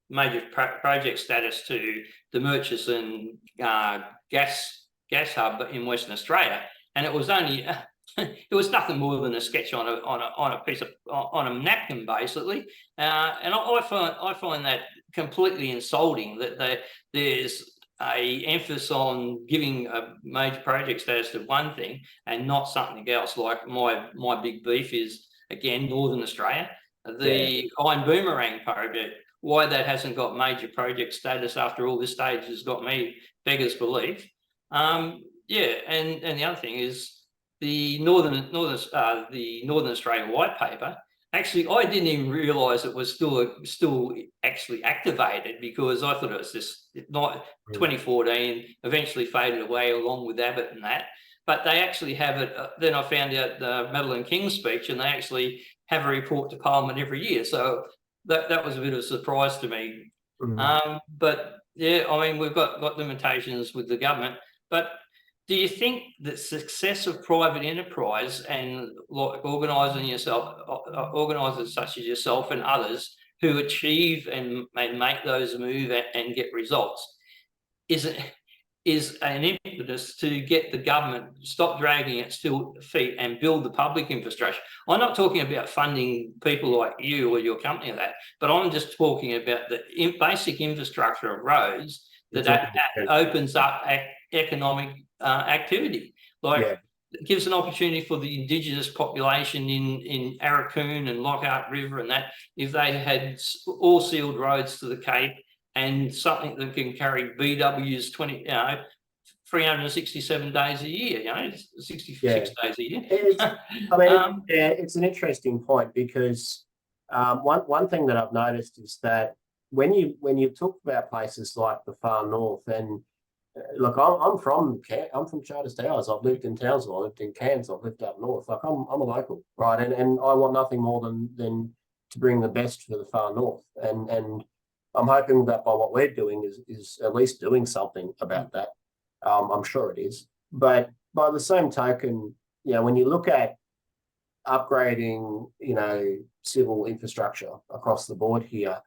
major project status to the Murchison gas hub in Western Australia, and it was only it was nothing more than a sketch on a piece of on a napkin, basically. And I find that completely insulting that there's a emphasis on giving a major project status to one thing and not something else. Like my big beef is, again, Northern Australia, the Iron Boomerang project. Why that hasn't got major project status after all this stage has got me beggars belief. And the other thing is the Northern Australia white paper. Actually, I didn't even realise it was still actually activated, because I thought it was just 2014, eventually faded away along with Abbott and that. But they actually have it. Then I found out the Madeleine King speech, and they actually have a report to Parliament every year. So that was a bit of a surprise to me. But yeah, I mean, we've got limitations with the government. But do you think that success of private enterprise and like organisers such as yourself and others who achieve and make those moves and get results is an impetus to get the government stop dragging its feet and build the public infrastructure? I'm not talking about funding people like you or your company or that, but I'm just talking about the basic infrastructure of roads that opens up economic activity. It gives an opportunity for the Indigenous population in Arakoon and Lockhart River and that, if they had all sealed roads to the Cape and something that can carry BWs 367 days a year, 66 days a year. It's an interesting point, because one thing that I've noticed is that when you talk about places like the far north, and look, I'm from Charters Towers. I've lived in Townsville, I've lived in Cairns, I've lived up north. Like I'm a local, right? And I want nothing more than to bring the best for the far north. And I'm hoping that by what we're doing is at least doing something about that. I'm sure it is. But by the same token, when you look at upgrading, civil infrastructure across the board here,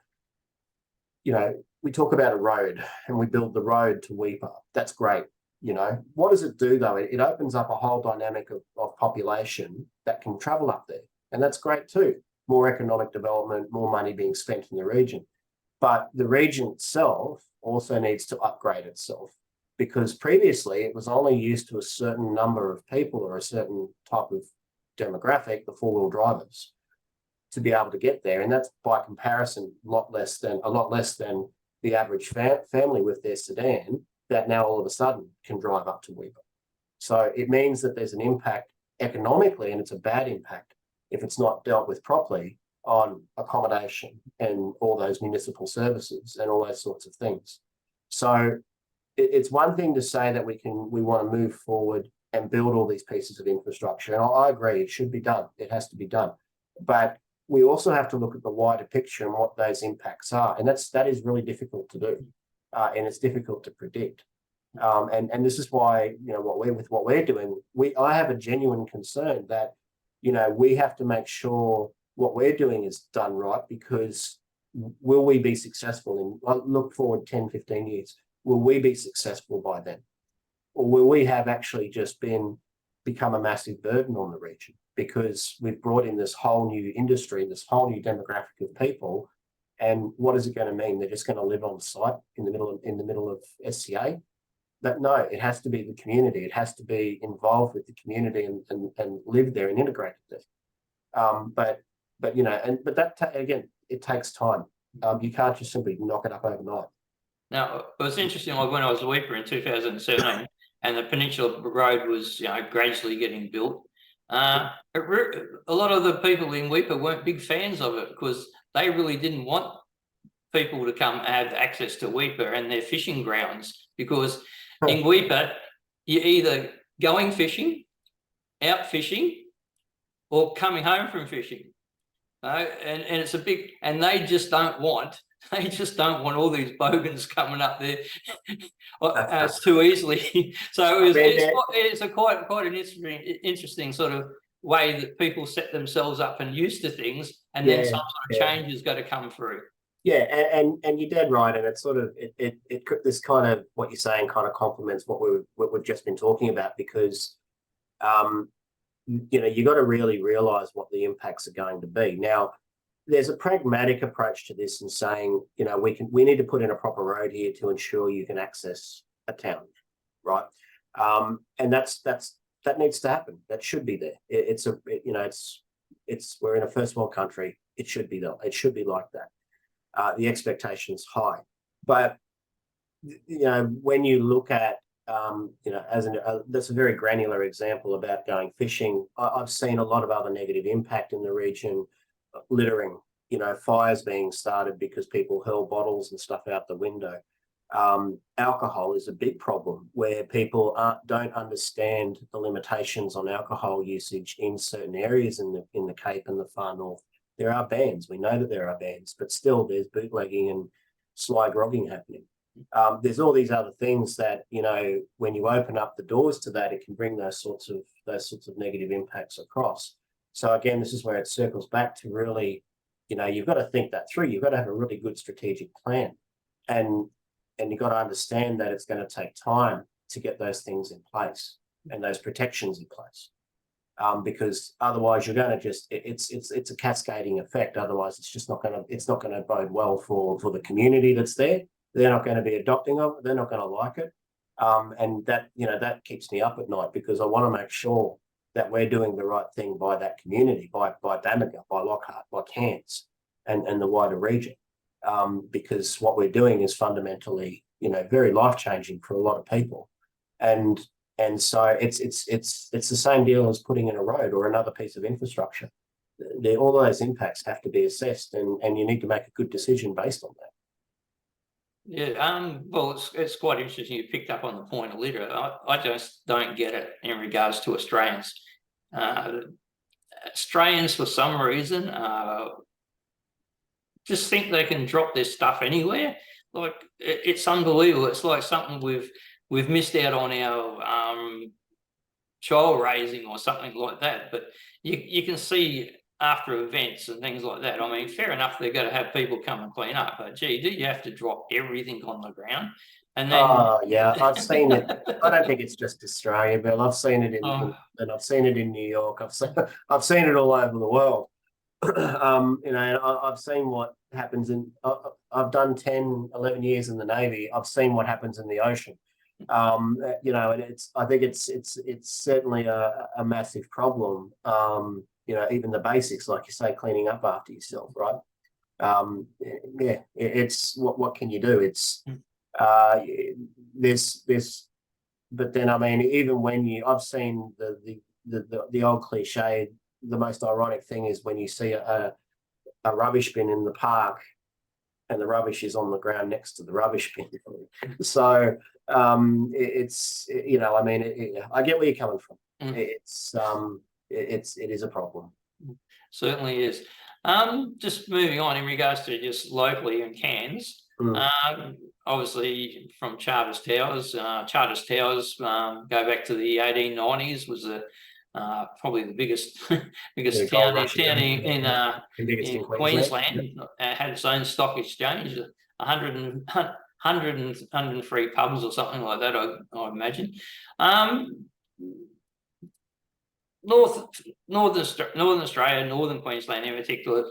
we talk about a road and we build the road to Weipa. That's great. What does it do though? It opens up a whole dynamic of population that can travel up there. And that's great too. More economic development, more money being spent in the region. But the region itself also needs to upgrade itself, because previously it was only used to a certain number of people or a certain type of demographic, the four-wheel drivers, to be able to get there. And that's by comparison a lot less than the average family with their sedan that now all of a sudden can drive up to Weipa. So it means that there's an impact economically, and it's a bad impact if it's not dealt with properly, on accommodation and all those municipal services and all those sorts of things. So it's one thing to say that we want to move forward and build all these pieces of infrastructure. And I agree, it should be done. It has to be done. But we also have to look at the wider picture and what those impacts are. And that is really difficult to do. And it's difficult to predict. And this is why, what we're doing, I have a genuine concern that, we have to make sure what we're doing is done right, because will we be successful I look forward 10, 15 years, will we be successful by then? Or will we have actually just become a massive burden on the region, because we've brought in this whole new industry, this whole new demographic of people, and what is it going to mean? They're just going to live on site in the middle of SCA? But no, it has to be the community. It has to be involved with the community and live there and integrate there. But that again, it takes time. You can't just simply knock it up overnight. Now, it was interesting. When I was a Weipa in 2017, and the Peninsula Road was, gradually getting built. A lot of the people in Weipa weren't big fans of it, because they really didn't want people to come have access to Weipa and their fishing grounds, because in Weipa, you're either going fishing, out fishing, or coming home from fishing. And it's a big, and they just don't want all these bogans coming up there too easily. So it's a quite an interesting sort of way that people set themselves up and used to things, and then some sort of change has got to come through. Yeah, and you're dead right, and it's sort of this kind of what you're saying kind of complements what we've just been talking about, because you got to really realize what the impacts are going to be. Now, there's a pragmatic approach to this in saying, we need to put in a proper road here to ensure you can access a town, right? And that needs to happen. That should be there. We're in a first world country. It should be there. It should be like that. The expectation is high, but when you look at that's a very granular example about going fishing. I've seen a lot of other negative impact in the region, littering, fires being started because people hurl bottles and stuff out the window. Alcohol is a big problem where people don't understand the limitations on alcohol usage in certain areas in the Cape and the far north. There are bans. We know that there are bans, but still there's bootlegging and sly grogging happening. There's all these other things that, when you open up the doors to that, it can bring those sorts of negative impacts across. So again, this is where it circles back to really, you've got to think that through. You've got to have a really good strategic plan, and you've got to understand that it's going to take time to get those things in place and those protections in place. Because otherwise you're going to it's a cascading effect. Otherwise it's not going to bode well for the community that's there. They're not going to be adopting of it. They're not going to like it. And that keeps me up at night, because I want to make sure that we're doing the right thing by that community, by Damager, by Lockhart, by Cairns, and the wider region. Because what we're doing is fundamentally, very life-changing for a lot of people. And so it's the same deal as putting in a road or another piece of infrastructure. All those impacts have to be assessed, and you need to make a good decision based on that. Yeah, well, it's quite interesting you picked up on the point of litter. I just don't get it in regards to Australians. Australians, for some reason, just think they can drop their stuff anywhere. Like, it's unbelievable. It's like something we've missed out on our child raising or something like that. But you can see after events and things like that. I mean, fair enough, they're going to have people come and clean up, but gee, do you have to drop everything on the ground? And then, yeah, I've seen it. I don't think it's just Australia, Bill. I've seen it and I've seen it in New York. I've seen it all over the world. I've seen what happens I've done 10, 11 years in the Navy. I've seen what happens in the ocean. And I think it's certainly a massive problem. Even the basics, like you say, cleaning up after yourself, right? It's what can you do? It's this, but then I mean, even when I've seen the old cliche. The most ironic thing is when you see a rubbish bin in the park, and the rubbish is on the ground next to the rubbish bin. So I get where you're coming from. It is a problem. Certainly is. Just moving on in regards to just locally in Cairns. Obviously from Charters Towers. Charters Towers go back to the 1890s. Was probably the biggest town in Queensland. Had its own stock exchange. 103 pubs or something like that, I imagine. Northern Australia, Northern Queensland in particular,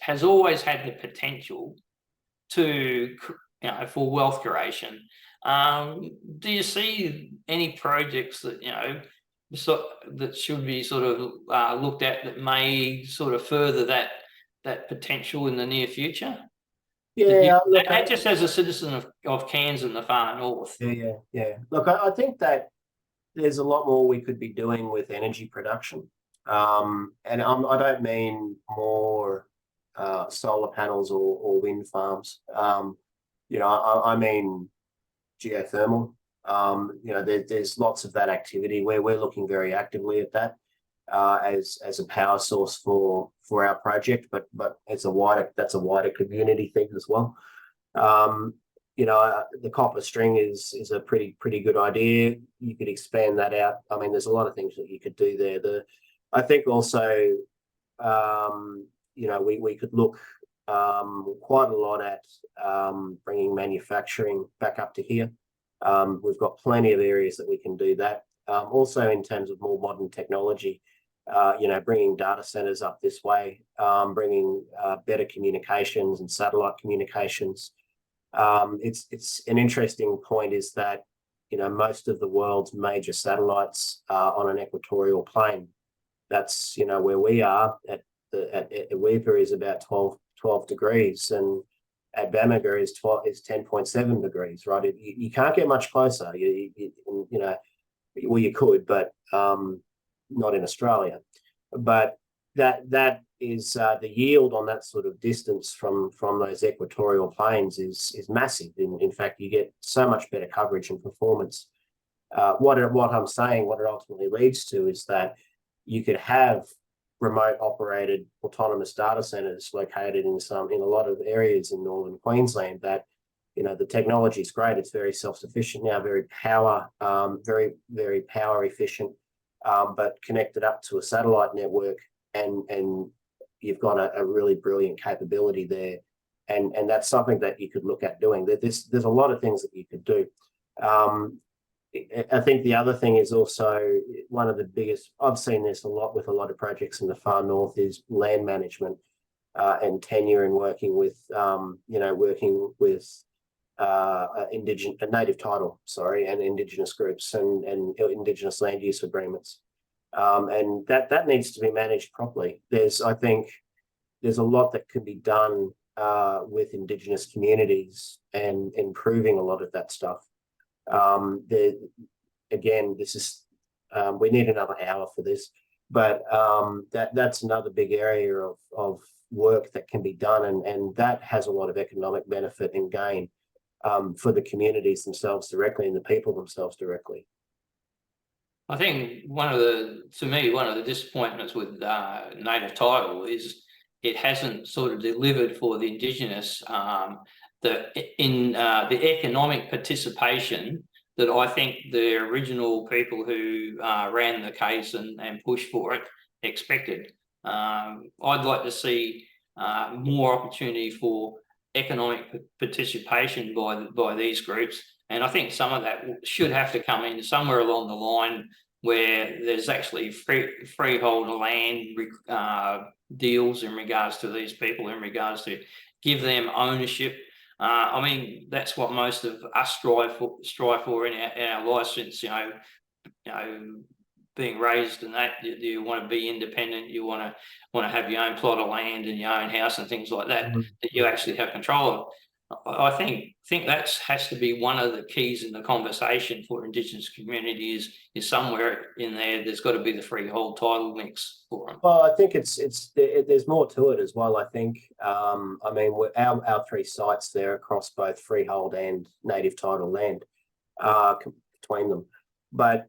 has always had the potential to, for wealth creation. Do you see any projects that that should be sort of looked at that may sort of further that potential in the near future? Yeah, just as a citizen of Cairns in the far north. Yeah. Look, I think that there's a lot more we could be doing with energy production, and I don't mean more solar panels or wind farms. I mean geothermal. There's lots of that activity where we're looking very actively at that as a power source for our project, but that's a wider community thing as well. The copper string is a pretty good idea. You could expand that out. I mean, there's a lot of things that you could do there. I think also, we could look quite a lot at bringing manufacturing back up to here. We've got plenty of areas that we can do that. Also, in terms of more modern technology, bringing data centers up this way, bringing better communications and satellite communications. It's an interesting point is that, most of the world's major satellites are on an equatorial plane. That's, where we are at Weipa is about 12 degrees, and at Bamaga is 10.7 degrees, right? You can't get much closer. Well, you could, but not in Australia. But that is the yield on that sort of distance from those equatorial planes is massive. In fact, you get so much better coverage and performance. What I'm saying, what it ultimately leads to is that you could have remote operated autonomous data centers located in a lot of areas in northern Queensland that, the technology is great. It's very self-sufficient now, very power efficient, but connected up to a satellite network, and you've got a really brilliant capability there. And that's something that you could look at doing. There's a lot of things that you could do. I think the other thing is also one of the biggest, I've seen this a lot with a lot of projects in the far north, is land management and tenure, and working with native title, and Indigenous groups and Indigenous land use agreements. And that needs to be managed properly. I think there's a lot that could be done with Indigenous communities and improving a lot of that stuff. Again, this is we need another hour for this, but that's another big area of work that can be done, and that has a lot of economic benefit and gain for the communities themselves directly and the people themselves directly. I think one of the disappointments with native title is it hasn't sort of delivered for the Indigenous the economic participation that I think the original people who ran the case and pushed for it expected. I'd like to see more opportunity for economic participation by these groups, and I think some of that should have to come in somewhere along the line where there's actually freehold land deals in regards to these people, in regards to give them ownership. I mean, that's what most of us strive for in our license. Being raised in that, you want to be independent. You want to have your own plot of land and your own house and things like that, that you actually have control of. I think that has to be one of the keys in the conversation for Indigenous communities. Is somewhere in there. There's got to be the freehold title mix for them. Well, I think there's more to it as well. I think I mean, our 3 sites there across both freehold and native title land between them, but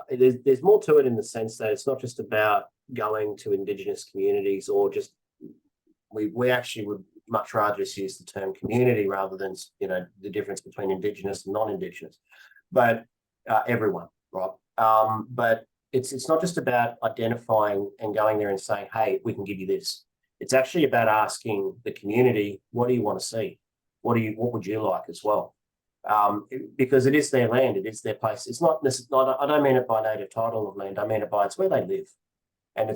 there's more to it in the sense that it's not just about going to Indigenous communities, or just we actually would much rather just use the term community rather than the difference between Indigenous and non-Indigenous, but everyone, right? But it's not just about identifying and going there and saying, hey, we can give you this. It's actually about asking the community, what do you want to see? What would you like as well? Because it is their land, it is their place. It's not I don't mean it by native title of land. I mean it by it's where they live, and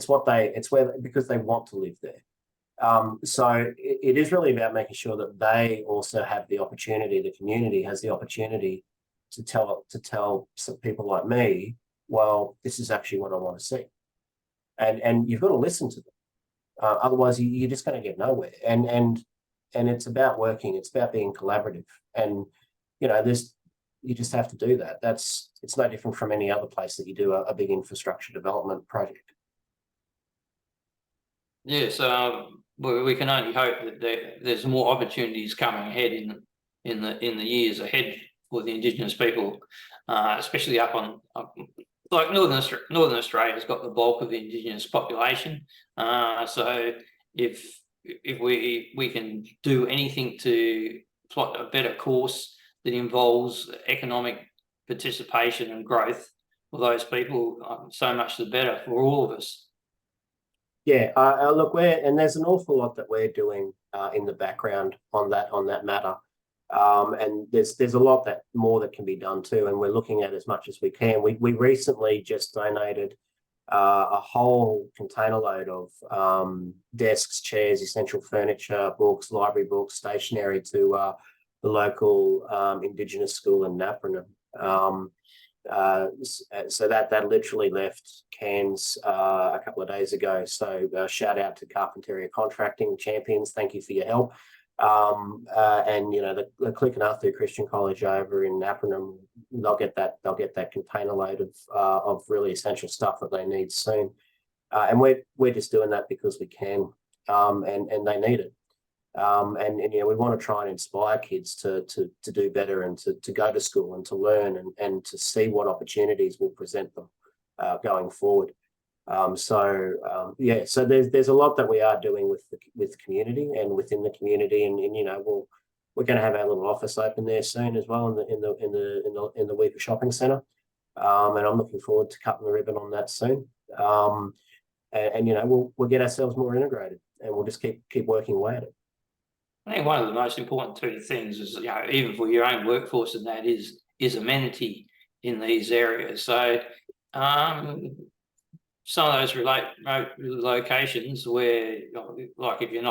because they want to live there. So it is really about making sure that they also have the opportunity. The community has the opportunity to tell some people like me, well, this is actually what I want to see, and you've got to listen to them. Otherwise, you're just going to get nowhere. And it's about working. It's about being collaborative. And you just have to do that. It's no different from any other place that you do a big infrastructure development project. Yes, we can only hope that there's more opportunities coming ahead in the years ahead for the Indigenous people, especially up like Northern Australia has got the bulk of the Indigenous population. So if we can do anything to plot a better course that involves economic participation and growth for those people, so much the better for all of us. Yeah, look, and there's an awful lot that we're doing in the background on that matter, and there's a lot more that can be done too, and we're looking at as much as we can. We recently just donated a whole container load of desks, chairs, essential furniture, books, library books, stationery to the local Indigenous school in Napranum. So that literally left Cairns a couple of days ago. So shout out to Carpinteria Contracting Champions. Thank you for your help. And the Click and Arthur Christian College over in Napranum, they'll get that container load of really essential stuff that they need soon. And we're just doing that because we can, and they need it. And we want to try and inspire kids to do better and to go to school and to learn and to see what opportunities will present them going forward. So there's a lot that we are doing with the community and within the community, and we're going to have our little office open there soon as well in the Weeper Shopping Centre, and I'm looking forward to cutting the ribbon on that soon. We'll get ourselves more integrated, and we'll just keep working away at it. I think one of the most important two things is, even for your own workforce, and that is amenity in these areas. So some of those remote locations where, like if you're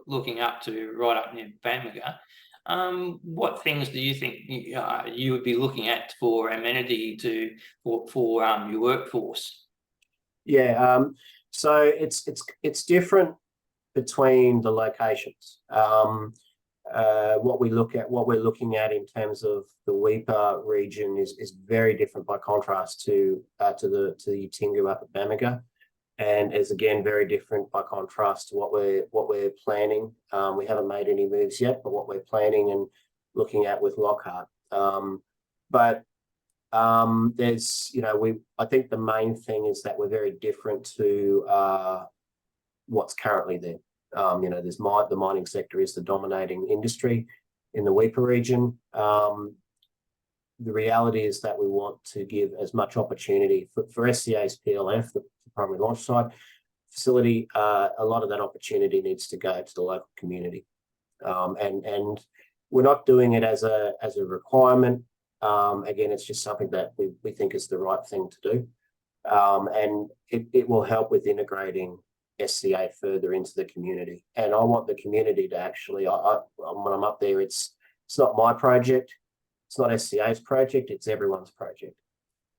looking up to right up near Bamaga, what things do you think you would be looking at for amenity for your workforce? Yeah, so it's different between the locations. What we're looking at in terms of the Weeper region is very different by contrast to the Yutingu up at Bamaga, and is again very different by contrast to what we're planning. We haven't made any moves yet, but what we're planning and looking at with Lockhart. There's I think the main thing is that we're very different to what's currently there. There's the mining sector is the dominating industry in the Weeper region. The reality is that we want to give as much opportunity for SCA's PLF, the primary launch site facility. A lot of that opportunity needs to go to the local community, and we're not doing it as a requirement. Again, it's just something that we think is the right thing to do, and it will help with integrating SCA further into the community. And I want the community to actually, when I'm up there, it's not my project, it's not SCA's project, it's everyone's project.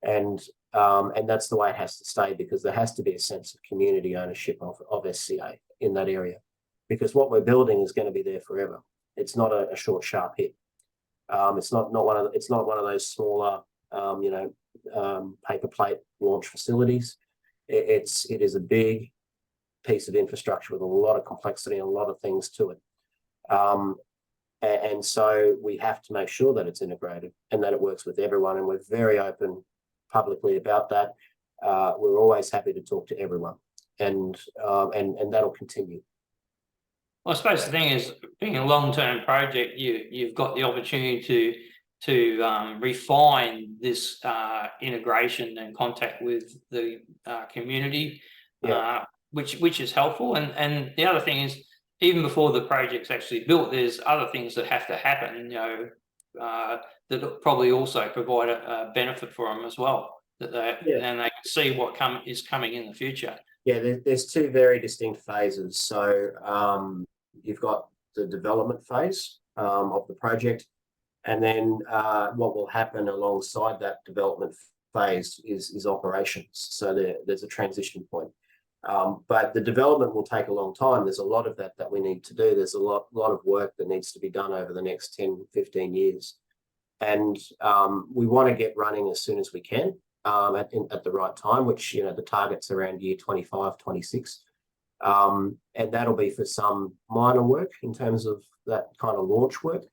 And that's the way it has to stay, because there has to be a sense of community ownership of SCA in that area, because what we're building is going to be there forever. It's not a short, sharp hit. It's not one of those smaller paper plate launch facilities. It is a big piece of infrastructure with a lot of complexity and a lot of things to it. And so we have to make sure that it's integrated and that it works with everyone. And we're very open publicly about that. We're always happy to talk to everyone, and that'll continue. Well, I suppose the thing is, being a long-term project, you've got the opportunity to refine this integration and contact with the community. Yeah. Which is helpful. And the other thing is, even before the project's actually built, there's other things that have to happen, that probably also provide a benefit for them as well, and they can see what is coming in the future. Yeah, there's two very distinct phases. So you've got the development phase of the project, and then what will happen alongside that development phase is operations. So there's a transition point. But the development will take a long time. There's a lot of that we need to do. There's a lot of work that needs to be done over the next 10, 15 years. And we want to get running as soon as we can at the right time, which, the target's around year 25, 26. And that'll be for some minor work in terms of that kind of launch work.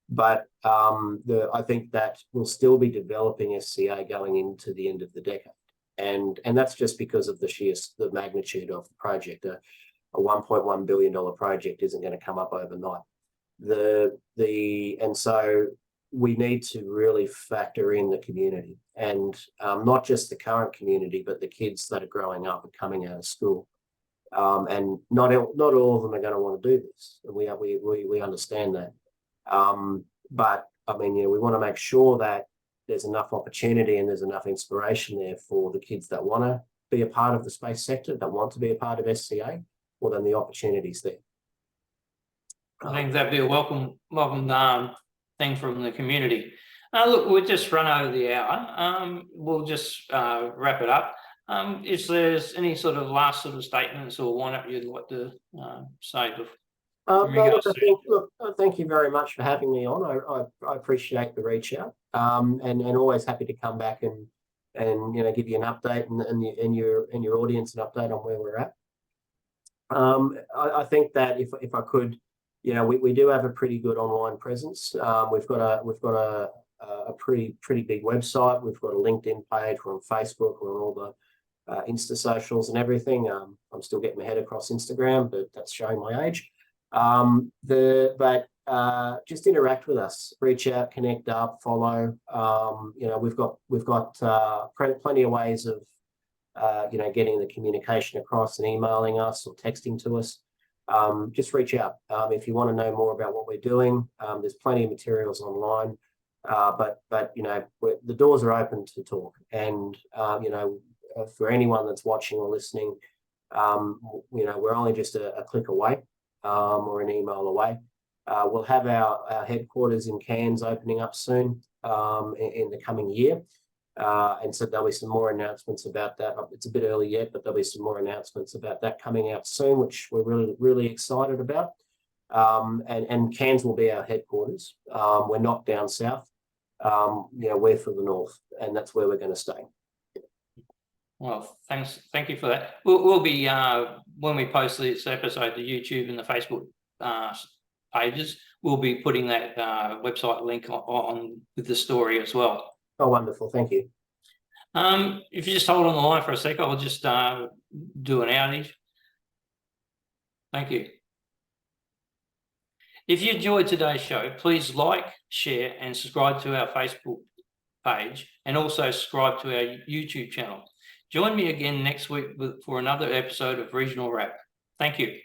But I think that we'll still be developing SCA going into the end of the decade. And that's just because of the magnitude of the project. A $1.1 billion project isn't going to come up overnight. And so we need to really factor in the community, and not just the current community, but the kids that are growing up and coming out of school. And not all of them are going to want to do this. We understand that. But I mean, we want to make sure that there's enough opportunity and there's enough inspiration there for the kids that want to be a part of the space sector, that want to be a part of SCA. Well, then the opportunity's there. I think that'd be a welcome thing from the community. Look, we've just run over the hour. We'll just wrap it up. If there's any sort of last sort of statements or one-up you'd like to say? Thank you very much for having me on. I appreciate the reach out, and always happy to come back and give you an update and your audience an update on where we're at. I think that if I could, we do have a pretty good online presence. We've got a pretty big website. We've got a LinkedIn page. We're on Facebook. We're on all the Insta socials and everything. I'm still getting my head across Instagram, but that's showing my age. Just interact with us, reach out, connect up, follow. We've got plenty of ways of getting the communication across, and emailing us or texting to us. Just reach out if you want to know more about what we're doing. There's plenty of materials online, but the doors are open to talk. And for anyone that's watching or listening, we're only just a click away or an email away. We'll have our headquarters in Cairns opening up soon in the coming year. And so there'll be some more announcements about that. It's a bit early yet, but there'll be some more announcements about that coming out soon, which we're really, really excited about. And Cairns will be our headquarters. We're not down south. We're from the north, and that's where we're going to stay. Well, thank you for that. We'll be when we post this episode to YouTube and the Facebook pages, we'll be putting that website link on with the story as well. Oh, wonderful. Thank you. If you just hold on the line for a sec, I'll just do an outage. Thank you. If you enjoyed today's show, please like, share, and subscribe to our Facebook page, and also subscribe to our YouTube channel. Join me again next week for another episode of Regional Wrap. Thank you.